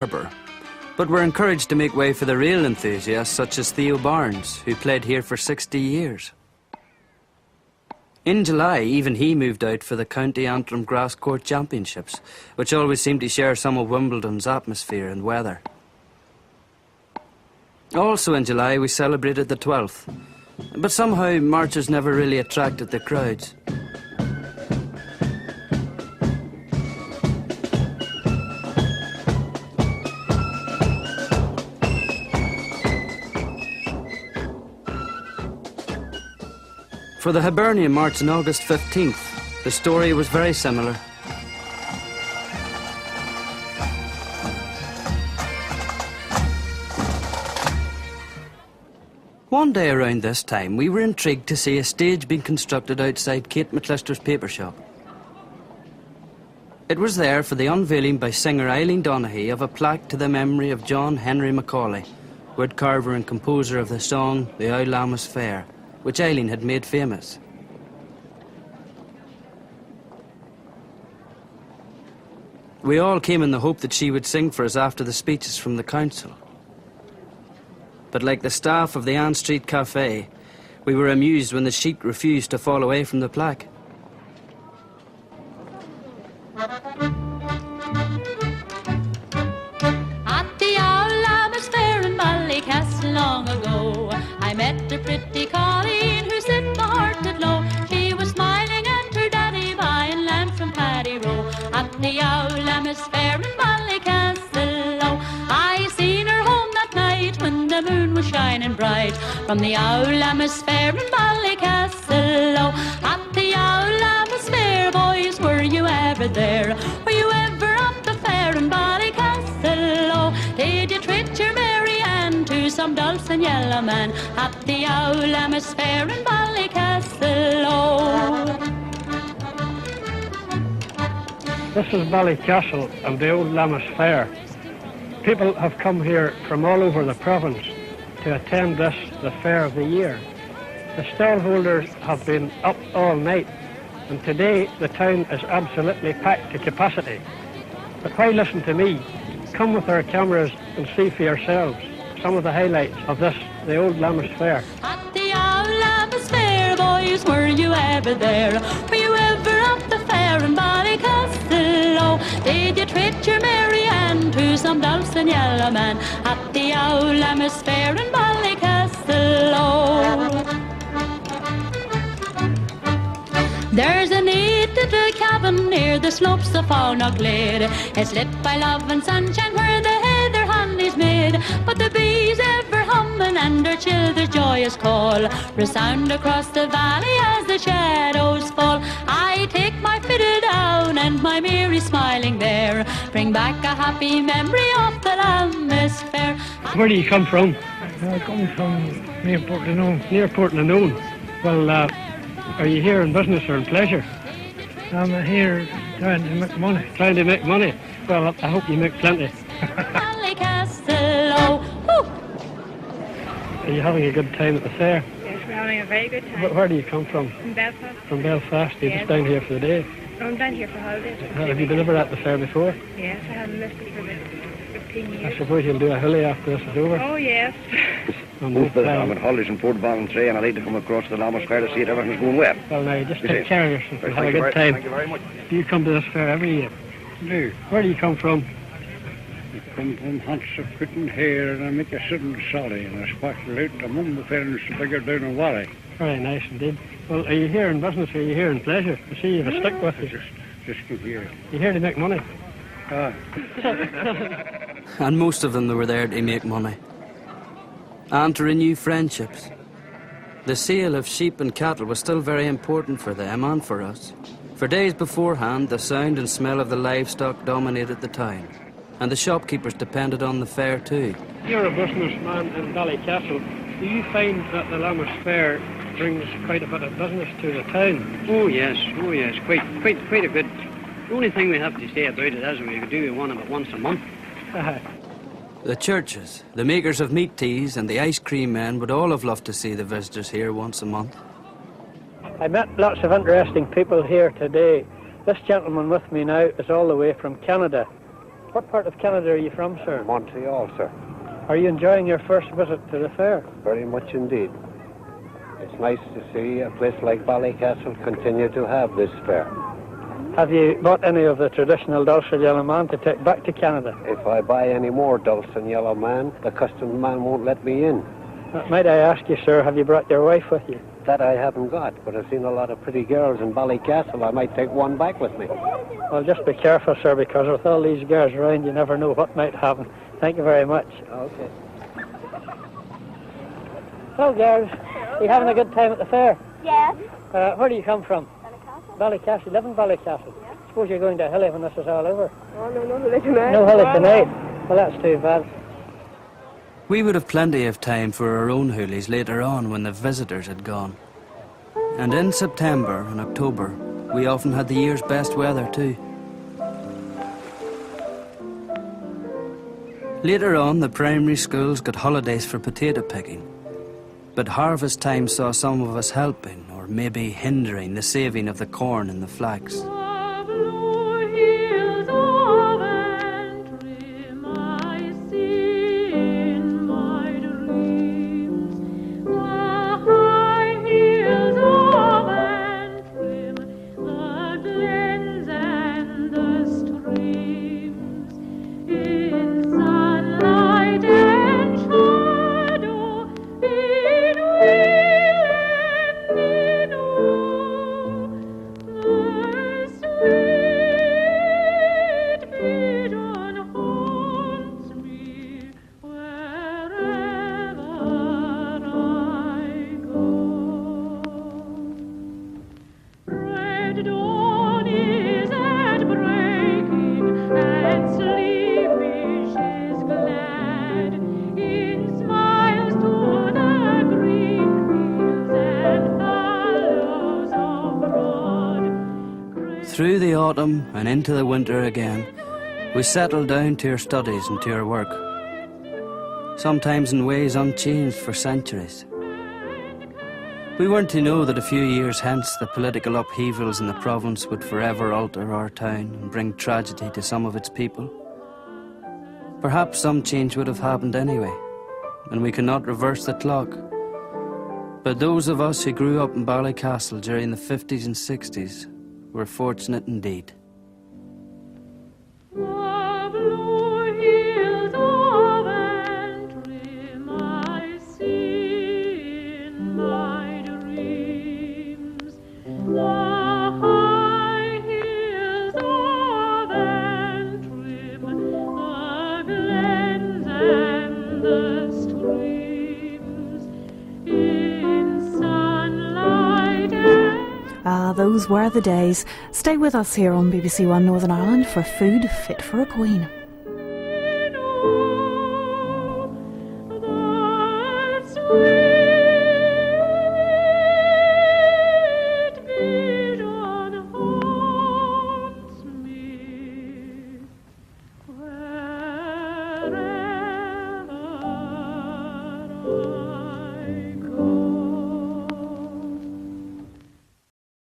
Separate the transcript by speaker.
Speaker 1: harbour, but were encouraged to make way for the real enthusiasts such as Theo Barnes, who played here for 60 years. In July, even he moved out for the County Antrim Grass Court Championships, which always seemed to share some of Wimbledon's atmosphere and weather. Also in July, we celebrated the 12th, but somehow marches never really attracted the crowds. For the Hibernian March on August 15th, the story was very similar. One day around this time, we were intrigued to see a stage being constructed outside Kate McClister's paper shop. It was there for the unveiling by singer Eileen Donaghy of a plaque to the memory of John Henry Macaulay, woodcarver and composer of the song The Owl Lammas Fair, which Eileen had made famous. We all came in the hope that she would sing for us after the speeches from the council. But like the staff of the Ann Street Cafe, we were amused when the sheet refused to fall away from the plaque.
Speaker 2: At the Owl Lammas Fair in Ballycastle long ago, I met a pretty colleen who set my heart at low. She was smiling and her daddy buying lamb from Paddy Row. At the Owl Lammas Fair in Ballycastle, oh, I seen her home that night when the moon was shining bright. From the Owl Lammas Fair in Ballycastle, oh, at the Owl Lammas Fair, boys, were you ever there? Were you ever at the fair in Ballycastle, oh? Did you treat your Mary Ann to some dulce and yellow man at the Owl Lammas Fair in Ballycastle, oh?
Speaker 3: This is Ballycastle and the Old Lammas Fair. People have come here from all over the province to attend this, the fair of the year. The stallholders have been up all night, and today the town is absolutely packed to capacity. But why listen to me? Come with our cameras and see for yourselves some of the highlights of this, the Old Lammas Fair.
Speaker 2: At the Owl Lammas Fair, boys, were you ever there? Were you ever at the fair in Ballycastle, oh? Did you treat your Mary Ann to some dulce and yellow man at the Owl Lammas Fair in Ballycastle, oh? There's a neat little cabin near the slopes of Faughnaglade. It's lit by love and sunshine where the heather honey's made. But the bees ever humming and their children's joyous call resound across the valley as the shadows fall. I take my fiddle down and my Mary smiling there, bring back a happy memory of the Lammas Fair.
Speaker 3: Where do you come from?
Speaker 4: I come from near Portlanone.
Speaker 3: Near Portlanone. Well, are you here in business or in pleasure?
Speaker 4: I'm here trying to make money.
Speaker 3: Trying to make money? Well, I hope you make plenty.
Speaker 2: Ballycastle, oh, woo!
Speaker 3: Are you having a good time at the fair?
Speaker 5: Yes, we're having a very good time.
Speaker 3: Where do you come from?
Speaker 5: From Belfast.
Speaker 3: From Belfast? You're
Speaker 5: Yes.
Speaker 3: just down here for the day?
Speaker 5: I'm down here for holidays.
Speaker 3: Have you been ever at the fair before?
Speaker 5: Yes, I haven't missed it for about 15
Speaker 3: I
Speaker 5: years.
Speaker 3: suppose you'll do a hilly after this is over.
Speaker 5: Oh, yes.
Speaker 3: And
Speaker 6: I'm at holidays in Port Valentray, and I need to come across the Lammas Fair to see if everything's going well.
Speaker 3: Well, now, just
Speaker 6: You
Speaker 3: take
Speaker 6: see.
Speaker 3: care of yourself and have a
Speaker 6: Thank you
Speaker 3: good
Speaker 6: very-
Speaker 3: time.
Speaker 6: Thank you very much.
Speaker 3: Do you come to this fair every year?
Speaker 4: No,
Speaker 3: Where do you come from?
Speaker 4: I come from Hunts of Quitton here, and I make a sudden sally, and I sparkle out among the ferns to bigger down a valley.
Speaker 3: Very nice indeed. Well, are you here in business or are you here in pleasure? I see you have a stick with you.
Speaker 4: Just come here.
Speaker 3: You're here to make money.
Speaker 4: Ah,
Speaker 1: And most of them were there to make money and to renew friendships. The sale of sheep and cattle was still very important for them and for us. For days beforehand, the sound and smell of the livestock dominated the town, and the shopkeepers depended on the fair too.
Speaker 3: You're a businessman in Ballycastle. Do you find that the Lammas Fair brings quite a bit of business to the town?
Speaker 7: Oh yes, quite a bit. The only thing we have to say about it is we do one about once a month.
Speaker 1: The churches, the makers of meat teas and the ice cream men would all have loved to see the visitors here once a month.
Speaker 3: I met lots of interesting people here today. This gentleman with me now is all the way from Canada. What part of Canada are you from, sir?
Speaker 8: Montreal, sir.
Speaker 3: Are you enjoying your first visit to the fair?
Speaker 8: Very much indeed. It's nice to see a place like Ballycastle continue to have this fair.
Speaker 3: Have you bought any of the traditional dulce and yellow man to take back to Canada?
Speaker 8: If I buy any more dulce and yellow man, the customs man won't let me in.
Speaker 3: Might I ask you, sir, have you brought your wife with you?
Speaker 8: That I haven't got, but I've seen a lot of pretty girls in Ballycastle. I might take one back with me.
Speaker 3: Well, just be careful, sir, because with all these girls around, you never know what might happen. Thank you very much.
Speaker 8: Okay.
Speaker 3: Hello, girls. Are you having a good time at the fair?
Speaker 9: Yes.
Speaker 3: Where do you come from?
Speaker 9: Ballycastle.
Speaker 3: Ballycastle. You live in Ballycastle?
Speaker 9: Yes.
Speaker 3: Suppose you're going to Hilly when this is all over.
Speaker 9: Oh, no Hilly tonight.
Speaker 3: No Hilly tonight? Well, that's too bad.
Speaker 1: We would have plenty of time for our own hoolies later on when the visitors had gone. And in September and October, we often had the year's best weather too. Later on, the primary schools got holidays for potato picking. But harvest time saw some of us helping, or maybe hindering, the saving of the corn and the flax. Through the autumn and into the winter again, we settled down to our studies and to our work, sometimes in ways unchanged for centuries. We weren't to know that a few years hence the political upheavals in the province would forever alter our town and bring tragedy to some of its people. Perhaps some change would have happened anyway, and we cannot reverse the clock. But those of us who grew up in Ballycastle during the 50s and 60s were fortunate indeed.
Speaker 10: Those were the days. Stay with us here on BBC One Northern Ireland for Food Fit for a Queen.